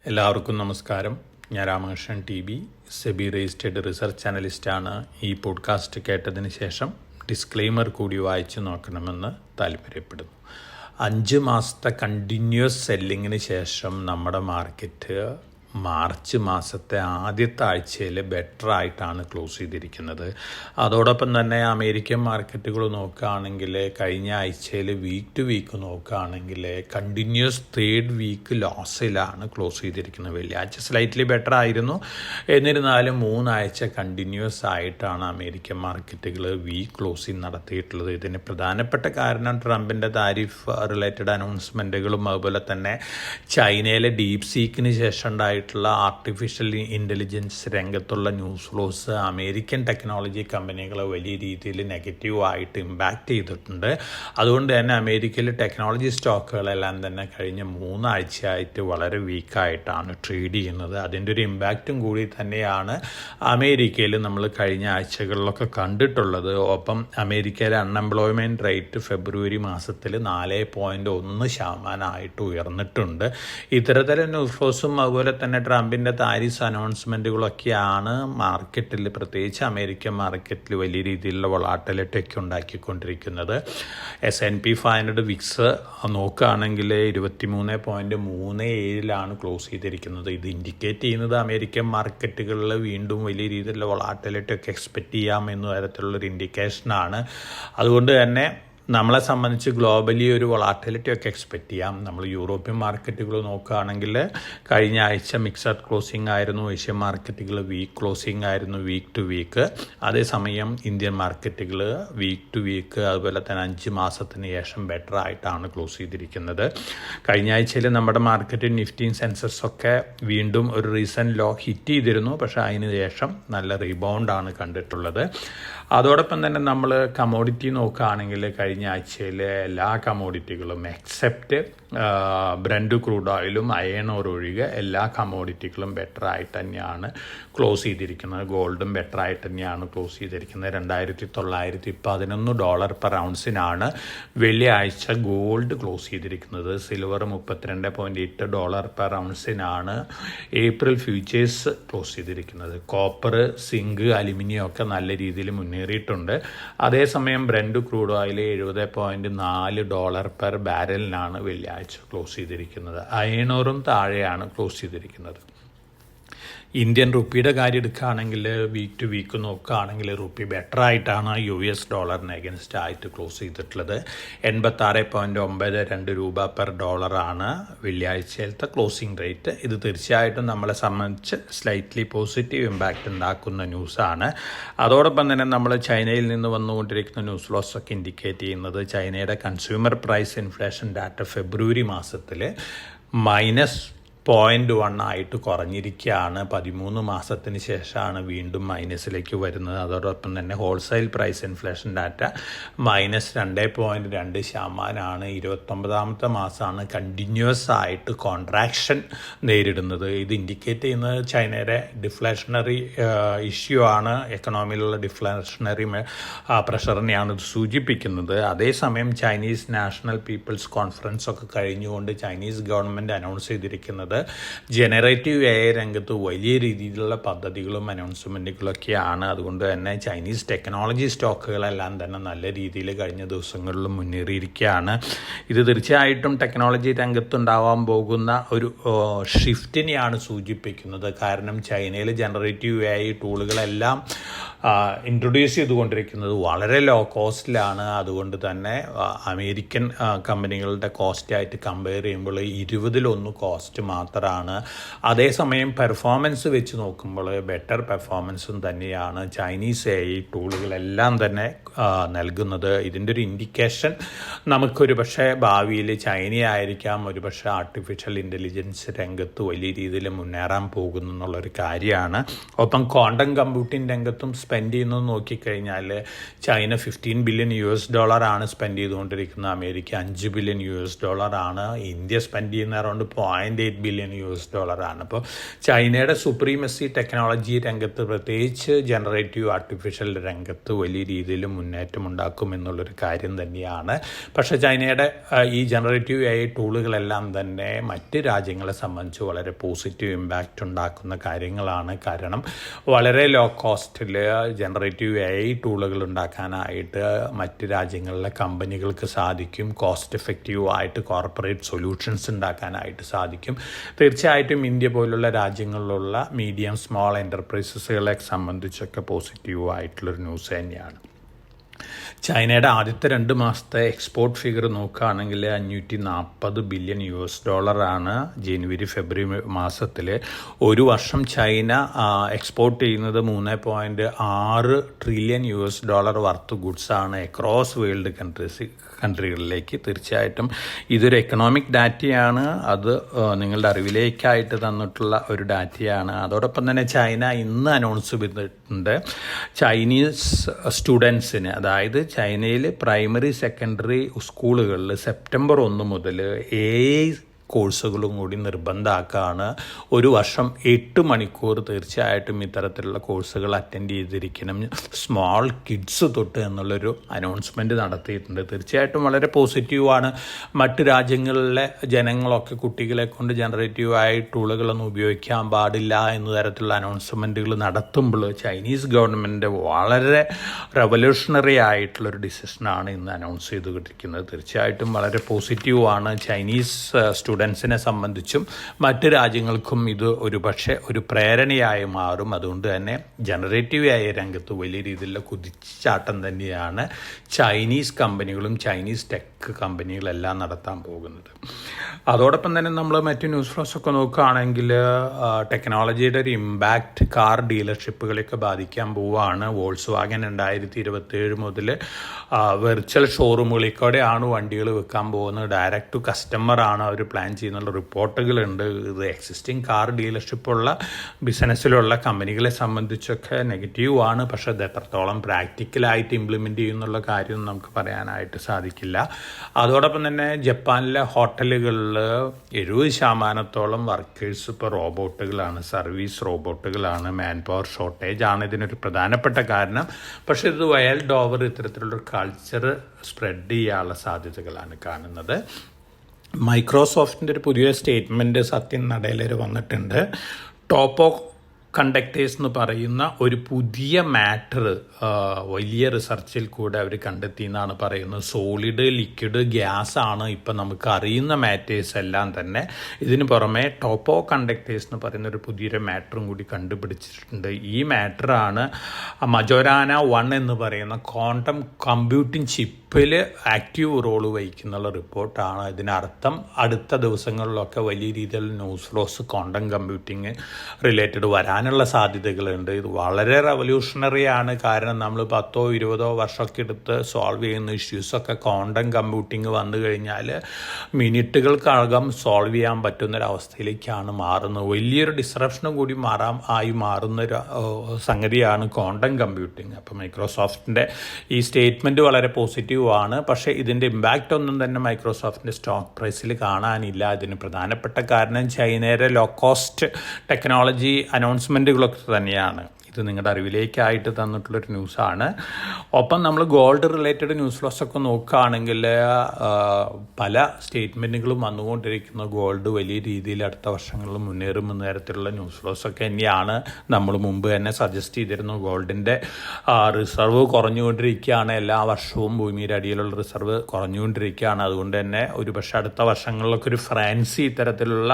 എല്ലാവർക്കും നമസ്കാരം. ഞാൻ Ramakrishnan TB, SEBI registered research അനലിസ്റ്റാണ്. ഈ പോഡ്കാസ്റ്റ് കേട്ടതിന് ശേഷം ഡിസ്ക്ലെയിമർ കൂടി വായിച്ചു നോക്കണമെന്ന് താല്പര്യപ്പെടുന്നു. 5 മാസത്തെ കണ്ടിന്യൂസ് സെല്ലിങ്ങിന് ശേഷം നമ്മുടെ മാർക്കറ്റ് മാർച്ച് മാസത്തെ ആദ്യത്തെ ആഴ്ചയിൽ ബെറ്റർ ആയിട്ടാണ് ക്ലോസ് ചെയ്തിരിക്കുന്നത്. അതോടൊപ്പം തന്നെ അമേരിക്കൻ മാർക്കറ്റുകൾ നോക്കുകയാണെങ്കിൽ കഴിഞ്ഞ ആഴ്ചയിൽ വീക്ക് ടു വീക്ക് നോക്കുകയാണെങ്കിൽ കണ്ടിന്യൂസ് 3rd വീക്ക് ലോസിലാണ് ക്ലോസ് ചെയ്തിരിക്കുന്നത്. വെള്ളിയാഴ്ച സ്ലൈറ്റ്ലി ബെറ്റർ ആയിരുന്നു, എന്നിരുന്നാലും 3 ആഴ്ച കണ്ടിന്യൂസ് ആയിട്ടാണ് അമേരിക്കൻ മാർക്കറ്റുകൾ വീക്ക് ക്ലോസിങ് നടത്തിയിട്ടുള്ളത്. ഇതിന് പ്രധാനപ്പെട്ട കാരണം ട്രംപിൻ്റെ താരിഫ് റിലേറ്റഡ് അനൗൺസ്മെൻറ്റുകളും അതുപോലെ തന്നെ ചൈനയിലെ ഡീപ് സീക്കിന് ശേഷം ഉണ്ടായിട്ടുള്ള ആർട്ടിഫിഷ്യൽ ഇൻ്റലിജൻസ് രംഗത്തുള്ള ന്യൂസ് ഫ്ലോസ് അമേരിക്കൻ ടെക്നോളജി കമ്പനികളെ വലിയ രീതിയിൽ നെഗറ്റീവായിട്ട് ഇമ്പാക്റ്റ് ചെയ്തിട്ടുണ്ട്. അതുകൊണ്ട് തന്നെ അമേരിക്കയിൽ ടെക്നോളജി സ്റ്റോക്കുകളെല്ലാം തന്നെ കഴിഞ്ഞ 3 ആഴ്ചയായിട്ട് വളരെ വീക്കായിട്ടാണ് ട്രേഡ് ചെയ്യുന്നത്. അതിൻ്റെ ഒരു ഇമ്പാക്റ്റും കൂടി തന്നെയാണ് അമേരിക്കയിൽ നമ്മൾ കഴിഞ്ഞ ആഴ്ചകളിലൊക്കെ കണ്ടിട്ടുള്ളത്. ഒപ്പം അമേരിക്കയിലെ അൺഎംപ്ലോയ്മെൻറ്റ് റേറ്റ് ഫെബ്രുവരി മാസത്തിൽ 4.1% ഉയർന്നിട്ടുണ്ട്. ഇത്തരത്തിലുള്ള ന്യൂസ് ഫ്ലോസും അതുപോലെ തന്നെ ട്രംപിൻ്റെ താരിഫ് അനൗൺസ്മെൻറ്റുകളൊക്കെയാണ് മാർക്കറ്റിൽ, പ്രത്യേകിച്ച് അമേരിക്കൻ മാർക്കറ്റിൽ വലിയ രീതിയിലുള്ള വൊളാറ്റിലിറ്റി ഒക്കെ ഉണ്ടാക്കിക്കൊണ്ടിരിക്കുന്നത്. S&P 500 വിക്സ് നോക്കുകയാണെങ്കിൽ 23.37 ക്ലോസ് ചെയ്തിരിക്കുന്നത്. ഇത് ഇൻഡിക്കേറ്റ് ചെയ്യുന്നത് അമേരിക്കൻ മാർക്കറ്റുകളിൽ വീണ്ടും വലിയ രീതിയിലുള്ള വൊളാറ്റിലിറ്റി ഒക്കെ എക്സ്പെക്റ്റ് ചെയ്യാം എന്ന തരത്തിലുള്ളൊരു ഇൻഡിക്കേഷനാണ്. അതുകൊണ്ട് തന്നെ നമ്മളെ സംബന്ധിച്ച് ഗ്ലോബലി ഒരു വൊളാറ്റിലിറ്റി ഒക്കെ എക്സ്പെക്റ്റ് ചെയ്യാം. നമ്മൾ യൂറോപ്യൻ മാർക്കറ്റുകൾ നോക്കുകയാണെങ്കിൽ കഴിഞ്ഞ ആഴ്ച മിക്സഡ് ക്ലോസിംഗ് ആയിരുന്നു. ഏഷ്യൻ മാർക്കറ്റുകൾ വീക്ക് ക്ലോസിംഗ് ആയിരുന്നു, വീക്ക് ടു വീക്ക്. അതേസമയം ഇന്ത്യൻ മാർക്കറ്റുകൾ വീക്ക് ടു വീക്ക് അതുപോലെ തന്നെ 5 മാസത്തിന് ശേഷം ബെറ്റർ ആയിട്ടാണ് ക്ലോസ് ചെയ്തിരിക്കുന്നത്. കഴിഞ്ഞ ആഴ്ചയിൽ നമ്മുടെ മാർക്കറ്റ് നിഫ്റ്റിയും സെൻസസ് ഒക്കെ വീണ്ടും ഒരു റീസെൻറ്റ് ലോ ഹിറ്റ് ചെയ്തിരുന്നു, പക്ഷേ അതിന് ശേഷം നല്ല റീബൗണ്ടാണ് കണ്ടിട്ടുള്ളത്. അതോടൊപ്പം തന്നെ നമ്മൾ കമോഡിറ്റി നോക്കുകയാണെങ്കിൽ കഴിഞ്ഞ ആഴ്ചയിലെ എല്ലാ കമോഡിറ്റികളും എക്സെപ്റ്റ് ബ്രൻഡ് ക്രൂഡ് ഓയിലും അയൺ ഓർ ഒഴികെ എല്ലാ കമോഡിറ്റികളും ബെറ്റർ ആയിട്ട് തന്നെയാണ് ക്ലോസ് ചെയ്തിരിക്കുന്നത്. ഗോൾഡും ബെറ്റർ ആയിട്ട് തന്നെയാണ് ക്ലോസ് ചെയ്തിരിക്കുന്നത്. $2,911 പെർ ഔൺസിനാണ് വെള്ളിയാഴ്ച ഗോൾഡ് ക്ലോസ് ചെയ്തിരിക്കുന്നത്. സിൽവർ $32.8 പെർ ഔൺസിനാണ് ഏപ്രിൽ ഫ്യൂച്ചേഴ്സ് ക്ലോസ് ചെയ്തിരിക്കുന്നത്. കോപ്പർ, സിങ്ക്, അലുമിനിയം ഒക്കെ നല്ല രീതിയിൽ മുന്നേറിയിട്ടുണ്ട്. അതേസമയം ബ്രൻഡ് ക്രൂഡ് ഓയിൽ $70.4 പെർ ബാരലിനാണ് വെള്ളിയാഴ്ച ക്ലോസ് ചെയ്തിരിക്കുന്നത്. അയണോറും താഴെയാണ് ക്ലോസ് ചെയ്തിരിക്കുന്നത്. ഇന്ത്യൻ റുപ്പിയുടെ കാര്യം എടുക്കുകയാണെങ്കിൽ വീക്ക് ടു വീക്ക് നോക്കുകയാണെങ്കിൽ റുപ്പി ബെറ്റർ ആയിട്ടാണ് US ഡോളറിന് അഗൻസ്റ്റ് ആയിട്ട് ക്ലോസ് ചെയ്തിട്ടുള്ളത്. 86.92 രൂപ പെർ ഡോളറാണ് വെള്ളിയാഴ്ചയിലത്തെ ക്ലോസിംഗ് റേറ്റ്. ഇത് തീർച്ചയായിട്ടും നമ്മളെ സംബന്ധിച്ച് സ്ലൈറ്റ്ലി പോസിറ്റീവ് ഇമ്പാക്റ്റ് ഉണ്ടാക്കുന്ന ന്യൂസാണ്. അതോടൊപ്പം തന്നെ നമ്മൾ ചൈനയിൽ നിന്ന് വന്നുകൊണ്ടിരിക്കുന്ന ന്യൂസ് ഫ്ലോസ് ഒക്കെ ഇൻഡിക്കേറ്റ് ചെയ്യുന്നത് ചൈനയുടെ കൺസ്യൂമർ പ്രൈസ് ഇൻഫ്ലേഷൻ ഡാറ്റ ഫെബ്രുവരി മാസത്തിൽ -0.1 ആയിട്ട് കുറഞ്ഞിരിക്കുകയാണ്. 13 മാസത്തിന് ശേഷമാണ് വീണ്ടും മൈനസിലേക്ക് വരുന്നത്. അതോടൊപ്പം തന്നെ ഹോൾസെയിൽ പ്രൈസ് ഇൻഫ്ലേഷൻ ഡാറ്റ -2.2% 29ാമത്തെ മാസമാണ് കണ്ടിന്യൂസ് ആയിട്ട് കോൺട്രാക്ഷൻ നേരിടുന്നത്. ഇത് ഇൻഡിക്കേറ്റ് ചെയ്യുന്നത് ചൈനയുടെ ഡിഫ്ലേഷണറി ഇഷ്യൂ ആണ്, എക്കണോമിയിലുള്ള ഡിഫ്ലേഷണറി പ്രഷറിനെയാണ് ഇത് സൂചിപ്പിക്കുന്നത്. അതേസമയം ചൈനീസ് നാഷണൽ പീപ്പിൾസ് കോൺഫറൻസ് ഒക്കെ കഴിഞ്ഞുകൊണ്ട് ചൈനീസ് ഗവൺമെൻറ് അനൗൺസ് ചെയ്തിരിക്കുന്നത് ജനറേറ്റീവ് AI രംഗത്ത് വലിയ രീതിയിലുള്ള പദ്ധതികളും അനൗൺസ്മെൻറ്റുകളൊക്കെയാണ്. അതുകൊണ്ട് തന്നെ ചൈനീസ് ടെക്നോളജി സ്റ്റോക്കുകളെല്ലാം തന്നെ നല്ല രീതിയിൽ കഴിഞ്ഞ ദിവസങ്ങളിൽ മുന്നേറിയിരിക്കുകയാണ്. ഇത് തീർച്ചയായിട്ടും ടെക്നോളജി രംഗത്തുണ്ടാവാൻ പോകുന്ന ഒരു ഷിഫ്റ്റിനെയാണ് സൂചിപ്പിക്കുന്നത്. കാരണം ചൈനയിൽ ജനറേറ്റീവ് AI ടൂളുകളെല്ലാം ഇൻട്രൊഡ്യൂസ് ചെയ്തുകൊണ്ടിരിക്കുന്നത് വളരെ ലോ കോസ്റ്റിലാണ്. അതുകൊണ്ട് തന്നെ അമേരിക്കൻ കമ്പനികളുടെ കോസ്റ്റായിട്ട് കമ്പയർ ചെയ്യുമ്പോൾ 20-1 കോസ്റ്റ് മാത്രമാണ്. അതേസമയം പെർഫോമൻസ് വെച്ച് നോക്കുമ്പോൾ ബെറ്റർ പെർഫോമൻസും തന്നെയാണ് ചൈനീസ് AI ടൂളുകളെല്ലാം തന്നെ നൽകുന്നത്. ഇതിൻ്റെ ഒരു ഇൻഡിക്കേഷൻ നമുക്കൊരു പക്ഷേ ഭാവിയിൽ ചൈനയായിരിക്കാം ഒരു പക്ഷേ ആർട്ടിഫിഷ്യൽ ഇൻ്റലിജൻസ് രംഗത്ത് വലിയ രീതിയിൽ മുന്നേറാൻ പോകുന്നു എന്നുള്ളൊരു കാര്യമാണ്. ഒപ്പം ക്വാണ്ടം കമ്പ്യൂട്ടിംഗ് രംഗത്തും സ്പെൻഡ് ചെയ്യുന്നത് നോക്കിക്കഴിഞ്ഞാൽ ചൈന $15 ബില്യൺ സ്പെൻഡ് ചെയ്തുകൊണ്ടിരിക്കുന്നത്, അമേരിക്ക $5 ബില്യൺ ആണ്, ഇന്ത്യ സ്പെൻഡ് ചെയ്യുന്ന അറൗണ്ട് $0.8 ബില്യൺ ആണ്. അപ്പോൾ ചൈനയുടെ സുപ്രീമസി ടെക്നോളജി രംഗത്ത്, പ്രത്യേകിച്ച് ജനറേറ്റീവ് ആർട്ടിഫിഷ്യൽ രംഗത്ത് വലിയ രീതിയിൽ മുന്നേറ്റം ഉണ്ടാക്കുമെന്നുള്ളൊരു കാര്യം തന്നെയാണ്. പക്ഷേ ചൈനയുടെ ഈ ജനറേറ്റീവ് AI ടൂളുകളെല്ലാം തന്നെ മറ്റ് രാജ്യങ്ങളെ സംബന്ധിച്ച് വളരെ പോസിറ്റീവ് ഇമ്പാക്റ്റ് ഉണ്ടാക്കുന്ന കാര്യങ്ങളാണ്. കാരണം വളരെ ലോ കോസ്റ്റിൽ ജനറേറ്റീവ് AI ടൂളുകൾ ഉണ്ടാക്കാനായിട്ട് മറ്റ് രാജ്യങ്ങളിലെ കമ്പനികൾക്ക് സാധിക്കും. കോസ്റ്റ് എഫക്റ്റീവ് ആയിട്ട് കോർപ്പറേറ്റ് സൊല്യൂഷൻസ് ഉണ്ടാക്കാനായിട്ട് സാധിക്കും. തീർച്ചയായിട്ടും ഇന്ത്യ പോലുള്ള രാജ്യങ്ങളിലുള്ള മീഡിയം സ്മോൾ എൻ്റർപ്രൈസസുകളെ സംബന്ധിച്ചൊക്കെ പോസിറ്റീവ് ആയിട്ടുള്ളൊരു ന്യൂസ് തന്നെയാണ്. ചൈനയുടെ ആദ്യത്തെ 2 മാസത്തെ എക്സ്പോർട്ട് ഫിഗർ നോക്കുകയാണെങ്കിൽ $540 ബില്യൺ ആണ് ജനുവരി ഫെബ്രുവരി മാസത്തിൽ. ഒരു വർഷം ചൈന എക്സ്പോർട്ട് ചെയ്യുന്നത് $3.6 ട്രില്യൺ വർത്ത് ഗുഡ്സാണ് അക്രോസ് വേൾഡ് കൺട്രികളിലേക്ക്. തീർച്ചയായിട്ടും ഇതൊരു എക്കണോമിക് ഡാറ്റയാണ്, അത് നിങ്ങളുടെ അറിവിലേക്കായിട്ട് തന്നിട്ടുള്ള ഒരു ഡാറ്റയാണ്. അതോടൊപ്പം തന്നെ ചൈന ഇന്ന് അനൗൺസ് ചെയ്തിട്ടുണ്ട് ചൈനീസ് സ്റ്റുഡൻസിന്, അതായത് ചൈനയിൽ പ്രൈമറി സെക്കൻഡറി സ്കൂളുകളിൽ സെപ്റ്റംബർ 1 മുതൽ AI കോഴ്സുകളും കൂടി നിർബന്ധമാക്കുകയാണ്. ഒരു വർഷം 8 മണിക്കൂർ തീർച്ചയായിട്ടും ഇത്തരത്തിലുള്ള കോഴ്സുകൾ അറ്റൻഡ് ചെയ്തിരിക്കണം, സ്മോൾ കിഡ്സ് തൊട്ട് എന്നുള്ളൊരു അനൗൺസ്മെൻറ്റ് നടത്തിയിട്ടുണ്ട്. തീർച്ചയായിട്ടും വളരെ പോസിറ്റീവാണ്. മറ്റ് രാജ്യങ്ങളിലെ ജനങ്ങളൊക്കെ കുട്ടികളെ കൊണ്ട് ജനറേറ്റീവായി ടൂളുകളൊന്നും ഉപയോഗിക്കാൻ പാടില്ല എന്ന തരത്തിലുള്ള അനൗൺസ്മെൻറ്റുകൾ നടത്തുമ്പോൾ ചൈനീസ് ഗവൺമെൻറ് വളരെ റവല്യൂഷണറി ആയിട്ടുള്ളൊരു ഡിസിഷനാണ് ഇന്ന് അനൗൺസ് ചെയ്തുകൊണ്ടിരിക്കുന്നത്. തീർച്ചയായിട്ടും വളരെ പോസിറ്റീവാണ്. ചൈനീസ് സ്റ്റുഡൻസിനെ സംബന്ധിച്ചും മറ്റ് രാജ്യങ്ങൾക്കും ഇത് ഒരു പ്രേരണയായി മാറും. അതുകൊണ്ട് തന്നെ ജനറേറ്റീവ് AI രംഗത്ത് വലിയ രീതിയിലുള്ള കുതിച്ചാട്ടം തന്നെയാണ് ചൈനീസ് കമ്പനികളും ചൈനീസ് ടെക് കമ്പനികളെല്ലാം നടത്താൻ പോകുന്നത്. അതോടൊപ്പം തന്നെ നമ്മൾ മറ്റ് ന്യൂസ് ഫ്ലോസ് ഒക്കെ നോക്കുകയാണെങ്കിൽ ടെക്നോളജിയുടെ ഒരു ഇമ്പാക്റ്റ് കാർ ഡീലർഷിപ്പുകളെയൊക്കെ ബാധിക്കാൻ പോവുകയാണ്. വോൾസ് വാഗൻ 2027 മുതൽ വെർച്വൽ ഷോറൂമുകളിലൂടെയാണ് വണ്ടികൾ വിൽക്കാൻ പോകുന്നത്. ഡയറക്റ്റ് ടു കസ്റ്റമറാണ് അവർ പ്ലാൻ ചെയ്യുന്നുള്ള റിപ്പോർട്ടുകളുണ്ട്. ഇത് എക്സിസ്റ്റിംഗ് കാർ ഡീലർഷിപ്പുള്ള ബിസിനസ്സിലുള്ള കമ്പനികളെ സംബന്ധിച്ചൊക്കെ നെഗറ്റീവാണ്. പക്ഷേ അത് എത്രത്തോളം പ്രാക്ടിക്കലായിട്ട് ഇംപ്ലിമെൻ്റ് ചെയ്യുന്നുള്ള കാര്യം നമുക്ക് പറയാനായിട്ട് സാധിക്കില്ല. അതോടൊപ്പം തന്നെ ജപ്പാനിലെ ഹോട്ടലുകളിൽ 70% വർക്കേഴ്സ് ഇപ്പോൾ റോബോട്ടുകളാണ്, സർവീസ് റോബോട്ടുകളാണ്. മാൻ പവർ ഷോർട്ടേജ് ആണ് ഇതിനൊരു പ്രധാനപ്പെട്ട കാരണം. പക്ഷേ ഇത് വൈൽഡ് ഓവർ ഇത്തരത്തിലുള്ളൊരു കൾച്ചർ സ്പ്രെഡ് ചെയ്യാനുള്ള സാധ്യതകളാണ് കാണുന്നത്. മൈക്രോസോഫ്റ്റിൻ്റെ ഒരു പുതിയ സ്റ്റേറ്റ്മെൻറ്റ് സത്യൻ നടയിലർ വന്നിട്ടുണ്ട്. ടോപ്പ് ഓഫ് കണ്ടക്ടേഴ്സ് എന്ന് പറയുന്ന ഒരു പുതിയ മാറ്റർ വലിയ റിസർച്ചിൽ കൂടെ അവർ കണ്ടെത്തി എന്നാണ് പറയുന്നത്. സോളിഡ്, ലിക്വിഡ്, ഗ്യാസ് ആണ് ഇപ്പം നമുക്ക് അറിയുന്ന മാറ്റേഴ്സ് എല്ലാം തന്നെ. ഇതിന് പുറമെ ടോപ്പോ കണ്ടക്ടേഴ്സ് എന്ന് പറയുന്ന ഒരു പുതിയൊരു മാറ്ററും കൂടി കണ്ടുപിടിച്ചിട്ടുണ്ട്. ഈ മാറ്ററാണ് മജോരാന 1 എന്ന് പറയുന്ന ക്വാണ്ടം കമ്പ്യൂട്ടിംഗ് ചിപ്പിൽ ആക്റ്റീവ് റോള് വഹിക്കുന്നുള്ള റിപ്പോർട്ടാണ്. ഇതിനർത്ഥം അടുത്ത ദിവസങ്ങളിലൊക്കെ വലിയ രീതിയിൽ news flows quantum computing related വരാനുള്ള സാധ്യതകളുണ്ട്. ഇത് വളരെ റവല്യൂഷണറിയാണ്. കാരണം നമ്മൾ 10-20 വർഷമൊക്കെ എടുത്ത് സോൾവ് ചെയ്യുന്ന ഇഷ്യൂസൊക്കെ ക്വാണ്ടം കമ്പ്യൂട്ടിങ് വന്നു കഴിഞ്ഞാൽ മിനിറ്റുകൾക്കകം സോൾവ് ചെയ്യാൻ പറ്റുന്നൊരവസ്ഥയിലേക്കാണ് മാറുന്നത്. വലിയൊരു ഡിസ്റപ്ഷനും കൂടി മാറുന്നൊരു സംഗതിയാണ് ക്വാണ്ടം കമ്പ്യൂട്ടിങ്. അപ്പോൾ മൈക്രോസോഫ്റ്റിൻ്റെ ഈ സ്റ്റേറ്റ്മെൻറ്റ് വളരെ പോസിറ്റീവാണ്. പക്ഷേ ഇതിൻ്റെ ഇമ്പാക്റ്റ് ഒന്നും തന്നെ മൈക്രോസോഫ്റ്റിൻ്റെ സ്റ്റോക്ക് പ്രൈസിൽ കാണാനില്ല. ഇതിന് പ്രധാനപ്പെട്ട കാരണം ചൈനയുടെ ലോ കോസ്റ്റ് ടെക്നോളജി അനൗൺസ്മെൻറ്റുകളൊക്കെ തന്നെയാണ്. ഇത് നിങ്ങളുടെ അറിവിലേക്കായിട്ട് തന്നിട്ടുള്ളൊരു ന്യൂസാണ്. ഒപ്പം നമ്മൾ ഗോൾഡ് റിലേറ്റഡ് ന്യൂസ് ഫ്ലോസൊക്കെ നോക്കുകയാണെങ്കിൽ പല സ്റ്റേറ്റ്മെൻറ്റുകളും വന്നുകൊണ്ടിരിക്കുന്ന ഗോൾഡ് വലിയ രീതിയിൽ അടുത്ത വർഷങ്ങളിൽ മുന്നേറുമെന്ന തരത്തിലുള്ള ന്യൂസ് ഫ്ലോസൊക്കെ തന്നെയാണ്. നമ്മൾ മുമ്പ് തന്നെ സജസ്റ്റ് ചെയ്തിരുന്നു. ഗോൾഡിൻ്റെ റിസർവ് കുറഞ്ഞുകൊണ്ടിരിക്കുകയാണ്. എല്ലാ വർഷവും ഭൂമിയുടെ അടിയിലുള്ള റിസർവ് കുറഞ്ഞുകൊണ്ടിരിക്കുകയാണ്. അതുകൊണ്ട് തന്നെ പക്ഷേ അടുത്ത വർഷങ്ങളിലൊക്കെ ഒരു ഫ്രാൻസി ഇത്തരത്തിലുള്ള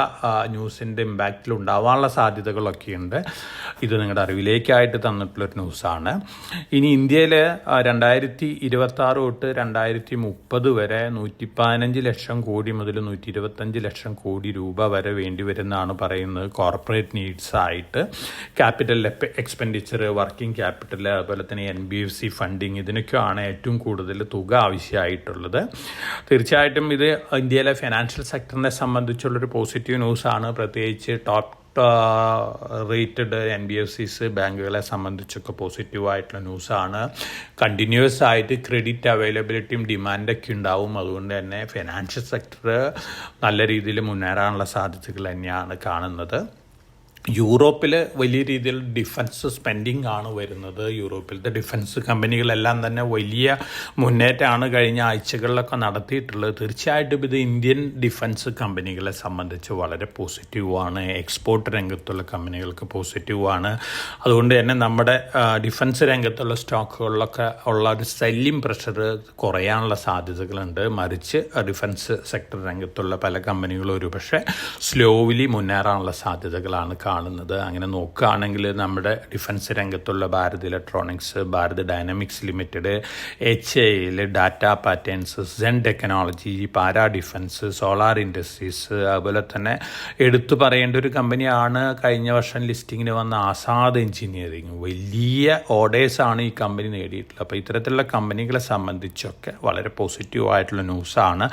ന്യൂസിൻ്റെ ഇമ്പാക്റ്റിൽ ഉണ്ടാവാനുള്ള സാധ്യതകളൊക്കെയുണ്ട്. ഇത് നിങ്ങളുടെ അറിവിലേക്ക് ആയിട്ട് തന്നിട്ടുള്ളൊരു ന്യൂസാണ്. ഇനി ഇന്ത്യയിൽ 2026 തൊട്ട് 2030 വരെ 115 ലക്ഷം കോടി മുതൽ 125 ലക്ഷം കോടി രൂപ വരെ വേണ്ടി വരുന്നതാണ് പറയുന്നത്. കോർപ്പറേറ്റ് നീഡ്സ് ആയിട്ട് ക്യാപിറ്റൽ എക്സ്പെൻഡിച്ചർ, വർക്കിംഗ് ക്യാപിറ്റൽ, അതുപോലെ തന്നെ NBFC ഫണ്ടിങ്, ഇതിനൊക്കെയാണ് ഏറ്റവും കൂടുതൽ തുക ആവശ്യമായിട്ടുള്ളത്. തീർച്ചയായിട്ടും ഇത് ഇന്ത്യയിലെ ഫിനാൻഷ്യൽ സെക്ടറിനെ സംബന്ധിച്ചുള്ളൊരു പോസിറ്റീവ് ന്യൂസാണ്. പ്രത്യേകിച്ച് ടോപ്പ് റേറ്റഡ് NBFCs ബാങ്കുകളെ സംബന്ധിച്ചൊക്കെ പോസിറ്റീവായിട്ടുള്ള ന്യൂസാണ്. കണ്ടിന്യൂസ് ആയിട്ട് ക്രെഡിറ്റ് അവൈലബിലിറ്റിയും ഡിമാൻഡൊക്കെ ഉണ്ടാവും. അതുകൊണ്ട് തന്നെ ഫിനാൻഷ്യൽ സെക്ടർ നല്ല രീതിയിൽ മുന്നേറാനുള്ള സാധ്യതകൾ തന്നെയാണ് കാണുന്നത്. യൂറോപ്പിൽ വലിയ രീതിയിൽ ഡിഫൻസ് സ്പെൻഡിങ് ആണ് വരുന്നത്. യൂറോപ്പിലത്തെ ഡിഫൻസ് കമ്പനികളെല്ലാം തന്നെ വലിയ മുന്നേറ്റമാണ് കഴിഞ്ഞ ആഴ്ചകളിലൊക്കെ നടത്തിയിട്ടുള്ളത്. തീർച്ചയായിട്ടും ഇത് ഇന്ത്യൻ ഡിഫൻസ് കമ്പനികളെ സംബന്ധിച്ച് വളരെ പോസിറ്റീവാണ്. എക്സ്പോർട്ട് രംഗത്തുള്ള കമ്പനികൾക്ക് പോസിറ്റീവാണ്. അതുകൊണ്ട് തന്നെ നമ്മുടെ ഡിഫൻസ് രംഗത്തുള്ള സ്റ്റോക്കുകളിലൊക്കെ ഉള്ള ഒരു സെല്ലിംഗ് പ്രഷർ കുറയാനുള്ള സാധ്യതകളുണ്ട്. മറിച്ച് ഡിഫൻസ് സെക്ടർ രംഗത്തുള്ള പല കമ്പനികളും ഒരുപക്ഷെ സ്ലോലി മുന്നേറാനുള്ള സാധ്യതകളാണ് കാണുന്നത്. അങ്ങനെ നോക്കുകയാണെങ്കിൽ നമ്മുടെ ഡിഫൻസ് രംഗത്തുള്ള Bharat electronics, Bharat dynamics limited, HAL, data patterns, Zen technology, Paras defence, solar industries, അതുപോലെ തന്നെ എടുത്തു പറയേണ്ട ഒരു കമ്പനിയാണ് കഴിഞ്ഞ വർഷം ലിസ്റ്റിങ്ങിന് വന്ന ആസാദ് എഞ്ചിനീയറിംഗ്. വലിയ ഓർഡേഴ്സാണ് ഈ കമ്പനി നേടിയിട്ടുള്ളത്. അപ്പോൾ ഇത്തരത്തിലുള്ള കമ്പനികളെ സംബന്ധിച്ചൊക്കെ വളരെ പോസിറ്റീവായിട്ടുള്ള ന്യൂസാണ്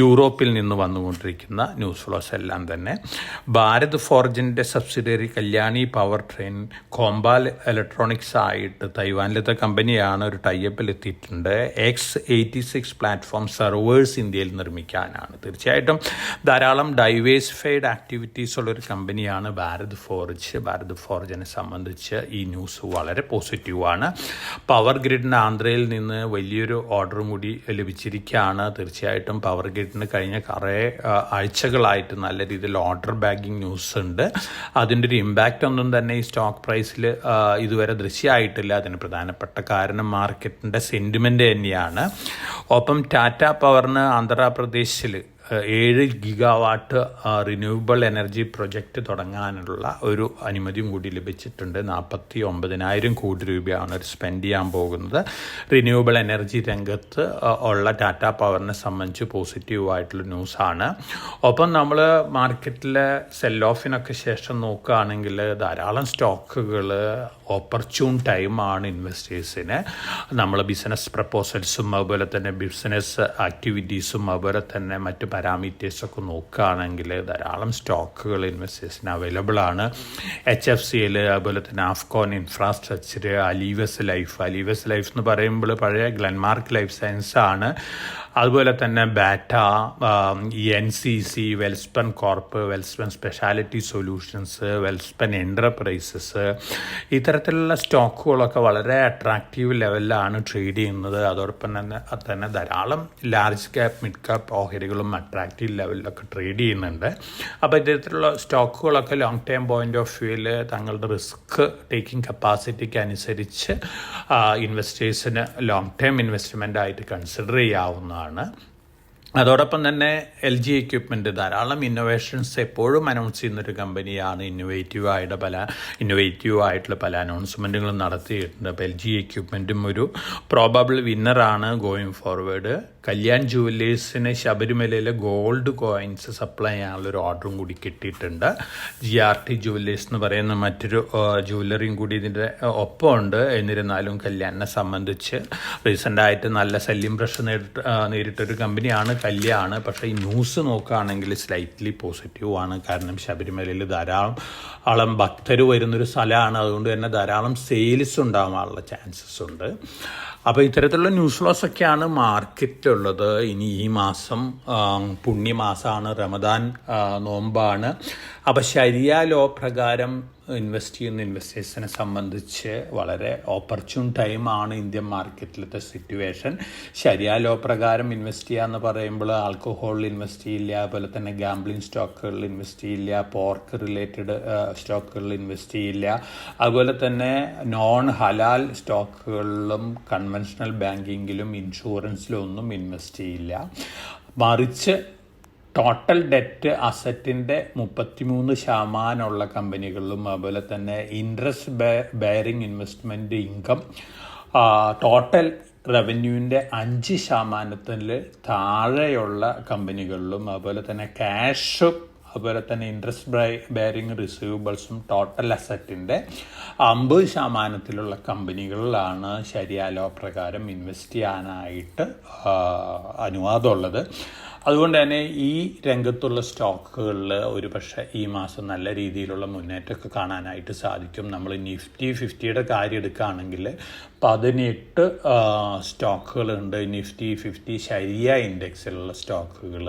യൂറോപ്പിൽ നിന്ന് വന്നുകൊണ്ടിരിക്കുന്ന ന്യൂസ് ഫ്ലോസ് എല്ലാം തന്നെ. ഭാരത് ഫോർജിൻ്റെ സബ്സിഡറി കല്യാണി പവർ ട്രെയിൻ കോംബാൽ ഇലക്ട്രോണിക്സ് ആയിട്ട് തൈവാനിലത്തെ കമ്പനിയാണ് ഒരു ടൈപ്പിൽ എത്തിയിട്ടുണ്ട്. X86 പ്ലാറ്റ്ഫോം സെർവേഴ്സ് ഇന്ത്യയിൽ നിർമ്മിക്കാനാണ്. തീർച്ചയായിട്ടും ധാരാളം ഡൈവേഴ്സിഫൈഡ് ആക്ടിവിറ്റീസ് ഉള്ളൊരു കമ്പനിയാണ് ഭാരത് ഫോർജ്. ഭാരത് ഫോർജിനെ സംബന്ധിച്ച് ഈ ന്യൂസ് വളരെ പോസിറ്റീവാണ്. പവർ ഗ്രിഡിന് ആന്ധ്രയിൽ നിന്ന് വലിയൊരു ഓർഡറും കൂടി ലഭിച്ചിരിക്കുകയാണ്. തീർച്ചയായിട്ടും പവർ ഗ്രിഡിന് കഴിഞ്ഞ കുറേ ആഴ്ചകളായിട്ട് നല്ല രീതിയിൽ ഓർഡർ ബാഗിങ് ന്യൂസ് ഉണ്ട്. അതിൻ്റെ ഒരു ഇമ്പാക്റ്റ് ഒന്നും തന്നെ ഈ സ്റ്റോക്ക് പ്രൈസിൽ ഇതുവരെ ദൃശ്യമായിട്ടില്ല. അതിന് പ്രധാനപ്പെട്ട കാരണം മാർക്കറ്റിൻ്റെ സെൻറ്റിമെൻ്റ് തന്നെയാണ്. ഒപ്പം ടാറ്റ പവറിന് ആന്ധ്രാപ്രദേശിൽ 7 ഗിഗാവാട്ട് റിന്യൂവബിൾ എനർജി പ്രൊജക്റ്റ് തുടങ്ങാനുള്ള ഒരു അനുമതിയും കൂടി ലഭിച്ചിട്ടുണ്ട്. 49,000 കോടി രൂപയാണ് അവർ സ്പെൻഡ് ചെയ്യാൻ പോകുന്നത്. റിന്യൂവബിൾ എനർജി രംഗത്ത് ഉള്ള ടാറ്റ പവറിനെ സംബന്ധിച്ച് പോസിറ്റീവായിട്ടുള്ള ന്യൂസാണ്. ഒപ്പം നമ്മൾ മാർക്കറ്റിലെ സെൽ ഓഫിനൊക്കെ ശേഷം നോക്കുകയാണെങ്കിൽ ധാരാളം സ്റ്റോക്കുകൾ ഓപ്പർച്യൂൺ ടൈമാണ് ഇൻവെസ്റ്റേഴ്സിന്. നമ്മൾ ബിസിനസ് പ്രപ്പോസൽസും അതുപോലെ തന്നെ ബിസിനസ് ആക്ടിവിറ്റീസും അതുപോലെ തന്നെ മറ്റ് പാരാമീറ്റേഴ്സൊക്കെ നോക്കുകയാണെങ്കിൽ ധാരാളം സ്റ്റോക്കുകൾ ഇൻവെസ്റ്റേഴ്സിന് അവൈലബിൾ ആണ്. HFCL, അതുപോലെ തന്നെ ആഫ്കോൺ ഇൻഫ്രാസ്ട്രക്ചർ, അലീവസ് ലൈഫ് എന്ന് പറയുമ്പോൾ പഴയ ഗ്ലെൻമാർക്ക് ലൈഫ് സയൻസ് ആണ്. അതുപോലെ തന്നെ batta, NCC, Welspun corp, Welspun speciality solutions, Welspun enterprises, ഇത്തരത്തിലുള്ള സ്റ്റോക്കുകളൊക്കെ വളരെ അട്രാക്റ്റീവ് ലെവലിലാണ് ട്രേഡ് ചെയ്യുന്നത്. അതോടൊപ്പം തന്നെ ധാരാളം ലാർജ് ക്യാപ്പ്, മിഡ് ക്യാപ്പ് ഓഹരികളും അട്രാക്റ്റീവ് ലെവലിലൊക്കെ ട്രേഡ് ചെയ്യുന്നുണ്ട്. അപ്പോൾ ഇത്തരത്തിലുള്ള സ്റ്റോക്കുകളൊക്കെ ലോങ് ടേം പോയിൻ്റ് ഓഫ് വ്യൂവിൽ തങ്ങളുടെ റിസ്ക് ടേക്കിംഗ് കപ്പാസിറ്റിക്ക് അനുസരിച്ച് ഇൻവെസ്റ്റേഴ്സിന് ലോങ് ടേം ഇൻവെസ്റ്റ്മെൻ്റ് ആയിട്ട് കൺസിഡർ ചെയ്യാവുന്നതാണ്. അതോടൊപ്പം തന്നെ LG എക്യുപ്മെൻറ്റ് ധാരാളം ഇന്നോവേഷൻസ് എപ്പോഴും അനൗൺസ് ചെയ്യുന്നൊരു കമ്പനിയാണ്. ഇന്നോവേറ്റീവ് ആയിട്ടുള്ള പല അനൗൺസ്മെൻറ്റുകളും നടത്തിയിട്ടുണ്ട്. അപ്പോൾ LG എക്യുപ്മെൻറ്റും ഒരു പ്രോബബിൾ വിന്നറാണ് ഗോയിങ് ഫോർവേഡ്. കല്യാൺ ജുവല്ലേഴ്സിന് ശബരിമലയിലെ ഗോൾഡ് കോയിൻസ് സപ്ലൈ ചെയ്യാനുള്ളൊരു ഓർഡറും കൂടി കിട്ടിയിട്ടുണ്ട്. GRT ജുവല്ലേഴ്സ് എന്ന് പറയുന്ന മറ്റൊരു ജുവല്ലറിയും കൂടി ഇതിൻ്റെ ഒപ്പമുണ്ട്. എന്നിരുന്നാലും കല്യാണിനെ സംബന്ധിച്ച് റീസെൻ്റായിട്ട് നല്ല സെല്ലിംഗ് പ്രഷർ നേരിട്ടൊരു കമ്പനിയാണ് കല്യാണ്. പക്ഷേ ഈ ന്യൂസ് നോക്കുകയാണെങ്കിൽ സ്ലൈറ്റ്ലി പോസിറ്റീവാണ്. കാരണം ശബരിമലയിൽ ധാരാളം ഭക്തർ വരുന്നൊരു സ്ഥലമാണ്. അതുകൊണ്ട് തന്നെ ധാരാളം സെയിൽസ് ഉണ്ടാകാനുള്ള ചാൻസസ് ഉണ്ട്. അപ്പോൾ ഇത്തരത്തിലുള്ള ന്യൂസ് ഫ്ലോസ് ഒക്കെയാണ് മാർക്കറ്റിലുള്ളത്. ഇനി ഈ മാസം പുണ്യമാസമാണ്, റമദാൻ നോമ്പാണ്. അപ്പോൾ ശരിയ ലോ പ്രകാരം ഇൻവെസ്റ്റ് ചെയ്യുന്ന ഇൻവെസ്റ്റേഴ്സിനെ സംബന്ധിച്ച് വളരെ ഓപ്പർച്യൂൺ ടൈമാണ് ഇന്ത്യൻ മാർക്കറ്റിലത്തെ സിറ്റുവേഷൻ. ശരിയ ലോ പ്രകാരം ഇൻവെസ്റ്റ് ചെയ്യുക എന്ന് പറയുമ്പോൾ ആൽക്കഹോളിൽ ഇൻവെസ്റ്റ് ചെയ്യില്ല, അതുപോലെ തന്നെ ഗാംബ്ലിംഗ് സ്റ്റോക്കുകളിൽ ഇൻവെസ്റ്റ് ചെയ്യില്ല, പോർക്ക് റിലേറ്റഡ് സ്റ്റോക്കുകളിൽ ഇൻവെസ്റ്റ് ചെയ്യില്ല, അതുപോലെ തന്നെ നോൺ ഹലാൽ സ്റ്റോക്കുകളിലും കൺവെൻഷണൽ ബാങ്കിങ്ങിലും ഇൻഷുറൻസിലും ഒന്നും ഇൻവെസ്റ്റ് ചെയ്യില്ല. മറിച്ച് ടോട്ടൽ ഡെറ്റ് അസറ്റിൻ്റെ 33% കമ്പനികളിലും അതുപോലെ തന്നെ interest bearing investment income total റവന്യൂവിൻ്റെ 5% താഴെയുള്ള കമ്പനികളിലും അതുപോലെ തന്നെ ക്യാഷും അതുപോലെ തന്നെ ഇൻട്രസ്റ്റ് ബെയറിംഗ് റിസീവബിൾസും ടോട്ടൽ അസറ്റിൻ്റെ 50% കമ്പനികളിലാണ് ശരിയ ലോ പ്രകാരം ഇൻവെസ്റ്റ് ചെയ്യാനായിട്ട് അനുവാദമുള്ളത്. അതുകൊണ്ട് തന്നെ ഈ രംഗത്തുള്ള സ്റ്റോക്കുകളിൽ ഒരു പക്ഷേ ഈ മാസം നല്ല രീതിയിലുള്ള മുന്നേറ്റമൊക്കെ കാണാനായിട്ട് സാധിക്കും. നമ്മൾ നിഫ്റ്റി 50യുടെ കാര്യം എടുക്കുകയാണെങ്കിൽ 18 സ്റ്റോക്കുകളുണ്ട്. നിഫ്റ്റി 50 ശരിയ ഇൻഡെക്സിലുള്ള സ്റ്റോക്കുകൾ.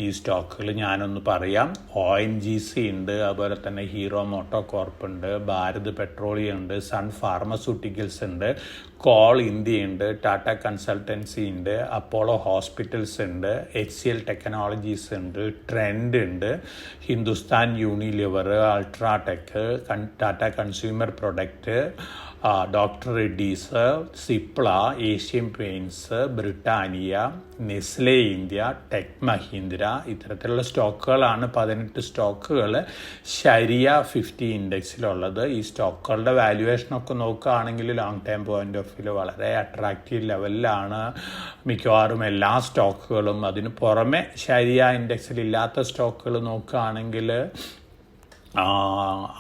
ഈ സ്റ്റോക്കുകൾ ഞാനൊന്ന് പറയാം. ONGC ഉണ്ട്, അതുപോലെ തന്നെ ഹീറോ മോട്ടോ കോർപ്പ് ഉണ്ട്, ഭാരത് പെട്രോളിയം ഉണ്ട്, സൺ ഫാർമസ്യൂട്ടിക്കൽസ് ഉണ്ട്, കോൾ ഇന്ത്യ ഉണ്ട്, ടാറ്റ കൺസൾട്ടൻസി ഉണ്ട്, അപ്പോളോ ഹോസ്പിറ്റൽസ് ഉണ്ട്, HCL ടെക്നോളജീസ് ഉണ്ട്, ട്രെൻഡ് ഉണ്ട്, Hindustan Unilever, UltraTech, Tata consumer product, doctor Reddy's, Cipla, Asian paints, Britannia, Nestle India, tech Mahindra, ഇത്തരത്തിലുള്ള സ്റ്റോക്കുകളാണ് 18 സ്റ്റോക്കുകൾ ശരിയ 50 ഇൻഡെക്സിലുള്ളത്. ഈ സ്റ്റോക്കുകളുടെ വാല്യുവേഷനൊക്കെ നോക്കുകയാണെങ്കിൽ long time point of view വളരെ അട്രാക്റ്റീവ് ലെവലിലാണ് മിക്കവാറും എല്ലാ സ്റ്റോക്കുകളും. അതിന് പുറമെ ശരിയ ഇൻഡെക്സിൽ ഇല്ലാത്ത സ്റ്റോക്കുകൾ നോക്കുകയാണെങ്കിൽ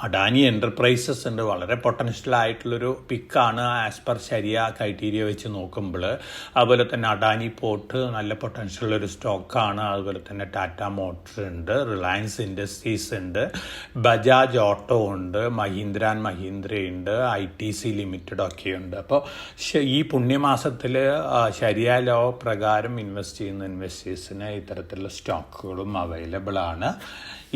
അഡാനി എൻ്റർപ്രൈസസ് ഉണ്ട്, വളരെ പൊട്ടൻഷ്യലായിട്ടുള്ളൊരു പിക്കാണ് ആസ് പെർ ശരിയ ക്രൈറ്റീരിയ വെച്ച് നോക്കുമ്പോൾ. അതുപോലെ തന്നെ അഡാനി പോർട്ട് നല്ല പൊട്ടൻഷ്യലുള്ളൊരു സ്റ്റോക്കാണ്. അതുപോലെ തന്നെ ടാറ്റ മോട്ടർ ഉണ്ട്, റിലയൻസ് ഇൻഡസ്ട്രീസ് ഉണ്ട്, ബജാജ് ഓട്ടോ ഉണ്ട്, മഹീന്ദ്ര ആൻഡ് മഹീന്ദ്ര ഉണ്ട്, ITC ലിമിറ്റഡ് ഒക്കെ ഉണ്ട്. അപ്പോൾ ഈ പുണ്യമാസത്തിൽ ശരിയ ലോ പ്രകാരം ഇൻവെസ്റ്റ് ചെയ്യുന്ന ഇൻവെസ്റ്റേഴ്സിന് ഇത്തരത്തിലുള്ള സ്റ്റോക്കുകളും അവൈലബിൾ ആണ്.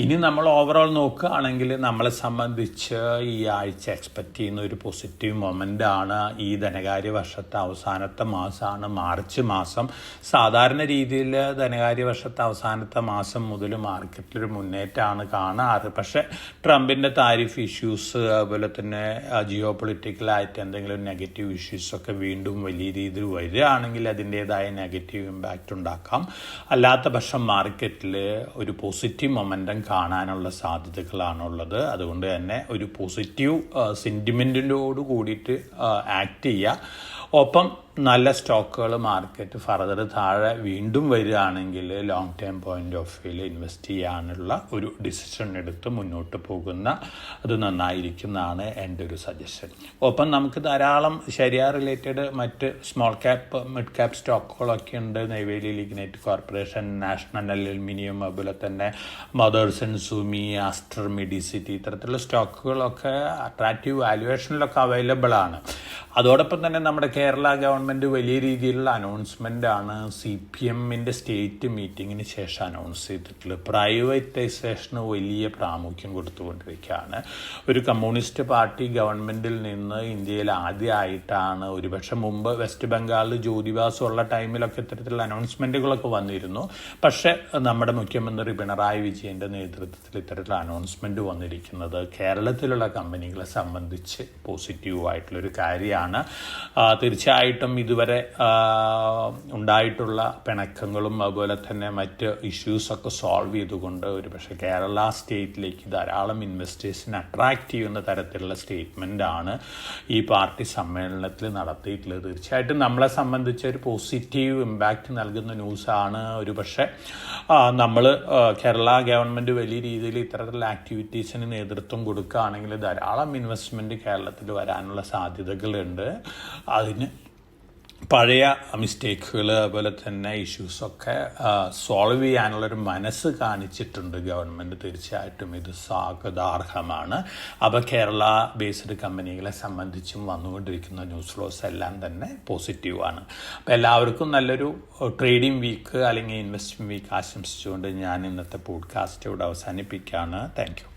ഇനി നമ്മൾ ഓവറോൾ നോക്കുകയാണെങ്കിൽ നമ്മളെ സംബന്ധിച്ച് ഈ ആഴ്ച എക്സ്പെക്റ്റ് ചെയ്യുന്ന ഒരു പോസിറ്റീവ് മൊമെൻ്റ് ആണ്. ഈ ധനകാര്യ വർഷത്തെ അവസാനത്തെ മാസമാണ് മാർച്ച് മാസം. സാധാരണ രീതിയിൽ ധനകാര്യ വർഷത്തെ അവസാനത്തെ മാസം മുതൽ മാർക്കറ്റിലൊരു മുന്നേറ്റമാണ് കാണാറ്. പക്ഷേ ട്രംപിൻ്റെ താരിഫ് ഇഷ്യൂസ്, അതുപോലെ തന്നെ ജിയോ പൊളിറ്റിക്കലായിട്ട് എന്തെങ്കിലും നെഗറ്റീവ് ഇഷ്യൂസൊക്കെ വീണ്ടും വലിയ രീതിയിൽ വരികയാണെങ്കിൽ അതിൻ്റേതായ നെഗറ്റീവ് ഇമ്പാക്റ്റ് ഉണ്ടാക്കാം. അല്ലാത്ത പക്ഷം മാർക്കറ്റിൽ ഒരു പോസിറ്റീവ് മൊമെൻ്റം കാണാനുള്ള സാധ്യതകളാണുള്ളത്. അതുകൊണ്ട് തന്നെ ഒരു പോസിറ്റീവ് സെൻറ്റിമെൻറ്റിനോട് കൂടിയിട്ട് ആക്ട് ചെയ്യുക. ഒപ്പം നല്ല സ്റ്റോക്കുകൾ മാർക്കറ്റ് ഫർദർ താഴെ വീണ്ടും വരികയാണെങ്കിൽ ലോങ് ടൈം പോയിന്റ് ഓഫ് വ്യൂവിൽ ഇൻവെസ്റ്റ് ചെയ്യാനുള്ള ഒരു ഡിസിഷൻ എടുത്ത് മുന്നോട്ട് പോകുന്ന അത് നന്നായിരിക്കുന്നതാണ് എൻ്റെ ഒരു സജഷൻ. ഒപ്പം നമുക്ക് ധാരാളം ശരിയ റിലേറ്റഡ് മറ്റ് സ്മോൾ ക്യാപ്പ് മിഡ് ക്യാപ്പ് സ്റ്റോക്കുകളൊക്കെ ഉണ്ട്. Neyveli lignite corporation, national aluminium, അതുപോലെ തന്നെ Motherson Sumi, Aster Medicity, ഇത്തരത്തിലുള്ള സ്റ്റോക്കുകളൊക്കെ അട്രാക്റ്റീവ് വാല്യുവേഷനിലൊക്കെ അവൈലബിൾ ആണ്. അതോടൊപ്പം തന്നെ നമ്മുടെ കേരള ഗവൺമെൻറ് വലിയ രീതിയിലുള്ള അനൗൺസ്മെൻ്റ് ആണ് CPMൻ്റെ സ്റ്റേറ്റ് മീറ്റിങ്ങിന് ശേഷം അനൗൺസ് ചെയ്തിട്ടുള്ളത്. പ്രൈവറ്റൈസേഷന് വലിയ പ്രാമുഖ്യം കൊടുത്തുകൊണ്ടിരിക്കുകയാണ്. ഒരു കമ്മ്യൂണിസ്റ്റ് പാർട്ടി ഗവൺമെൻറ്റിൽ നിന്ന് ഇന്ത്യയിൽ ആദ്യമായിട്ടാണ്, ഒരുപക്ഷെ മുമ്പ് വെസ്റ്റ് ബംഗാളിൽ ജ്യോതിബാസ് ഉള്ള ടൈമിലൊക്കെ ഇത്തരത്തിലുള്ള അനൗൺസ്മെൻറ്റുകളൊക്കെ വന്നിരുന്നു. പക്ഷേ നമ്മുടെ മുഖ്യമന്ത്രി പിണറായി വിജയൻ്റെ നേതൃത്വത്തിൽ ഇത്തരത്തിലുള്ള അനൗൺസ്മെൻറ്റ് വന്നിരിക്കുന്നത് കേരളത്തിലുള്ള കമ്പനികളെ സംബന്ധിച്ച് പോസിറ്റീവായിട്ടുള്ളൊരു കാര്യമാണ്. തീർച്ചയായിട്ടും ഇതുവരെ ഉണ്ടായിട്ടുള്ള പിണക്കങ്ങളും അതുപോലെ തന്നെ മറ്റ് ഇഷ്യൂസൊക്കെ സോൾവ് ചെയ്തുകൊണ്ട് ഒരുപക്ഷെ കേരള സ്റ്റേറ്റിലേക്ക് ധാരാളം ഇൻവെസ്റ്റേഴ്സിനെ അട്രാക്റ്റ് ചെയ്യുന്ന തരത്തിലുള്ള സ്റ്റേറ്റ്മെൻറ്റാണ് ഈ പാർട്ടി സമ്മേളനത്തിൽ നടത്തിയിട്ടുള്ളത്. തീർച്ചയായിട്ടും നമ്മളെ സംബന്ധിച്ച് ഒരു പോസിറ്റീവ് ഇമ്പാക്റ്റ് നൽകുന്ന ന്യൂസാണ്. ഒരുപക്ഷെ നമ്മൾ കേരള ഗവൺമെൻറ് വലിയ രീതിയിൽ ഇത്തരത്തിലുള്ള ആക്ടിവിറ്റീസിന് നേതൃത്വം കൊടുക്കുകയാണെങ്കിൽ ധാരാളം ഇൻവെസ്റ്റ്മെൻറ്റ് കേരളത്തിൽ വരാനുള്ള സാധ്യതകളുണ്ട്. അതിന് പഴയ മിസ്റ്റേക്കുകൾ അതുപോലെ തന്നെ ഇഷ്യൂസൊക്കെ സോൾവ് ചെയ്യാനുള്ളൊരു മനസ്സ് കാണിച്ചിട്ടുണ്ട് ഗവൺമെൻറ്. തീർച്ചയായിട്ടും ഇത് സ്വാഗതാർഹമാണ്. അപ്പോൾ കേരള ബേസ്ഡ് കമ്പനികളെ സംബന്ധിച്ചും വന്നുകൊണ്ടിരിക്കുന്ന ന്യൂസ് ഫ്ലോസ് എല്ലാം തന്നെ പോസിറ്റീവാണ്. അപ്പോൾ എല്ലാവർക്കും നല്ലൊരു ട്രേഡിംഗ് വീക്ക് അല്ലെങ്കിൽ ഇൻവെസ്റ്റ്മെൻറ്റ് വീക്ക് ആശംസിച്ചുകൊണ്ട് ഞാൻ ഇന്നത്തെ പോഡ്കാസ്റ്റ് ഇവിടെ അവസാനിപ്പിക്കുകയാണ്. Thank you.